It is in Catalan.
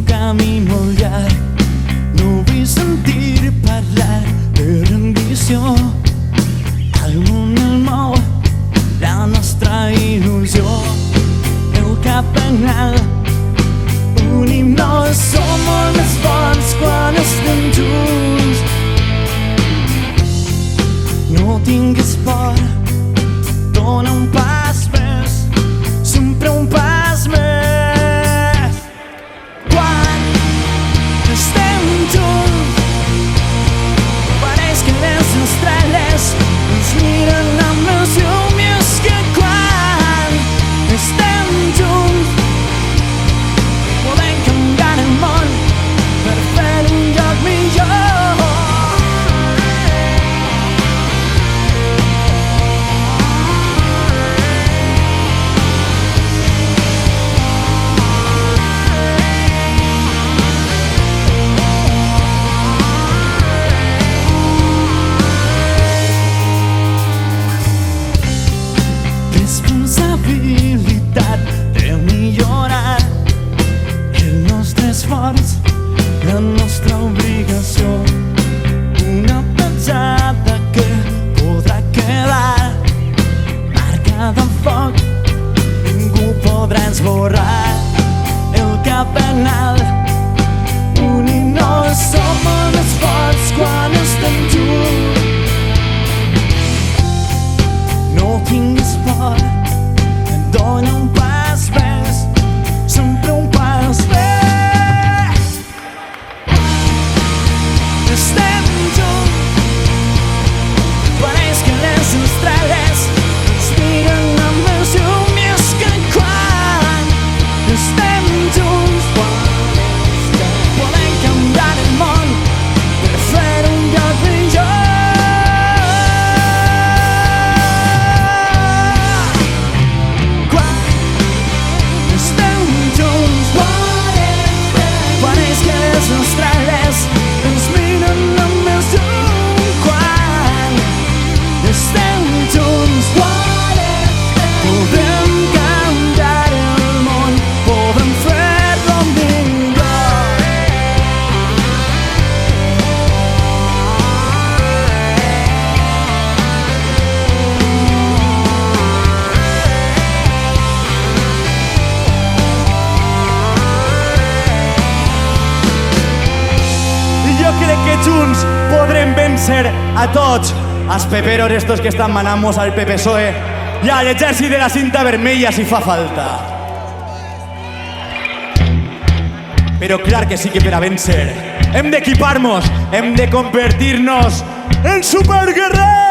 camí molt llarg, no vull sentir parlar de rendició. El món el mou la nostra il·lusió. El cap en alt, unim-nos, som molt més forts quan estem junts. No tinguis por, dona un pas més, sempre un pas més. Quan estem junts, pareix que les estrelles ens miren amb els llums. Que quan estem junts podem canviar el món per fer un lloc millor. Responsabilitat de millorar el nostre esforç, la nostra obligació. Una petjada que podrà quedar marcada en foc, ningú podrà esborrar. El cap en alt, unim-nos, som molt més forts quan estem junts. No tinguis por, dona un pas més, sempre un pas més. Estem junts, pareix que les estrelles ens miren amb els llums. Que quan estem junts podem canviar el món per fer un lloc millor. Les estrelles ens miren amb els llums. Quan estem junts podem canviar el món, podem fer-lo millor. Jo crec que junts podrem vèncer a tots els peperos estos que estan manant-nos al PSOE i a l'exèrcit de la cinta vermella si fa falta. Però clar que sí que per a vèncer hem d'equipar-nos, hem de convertir-nos en superguerrers.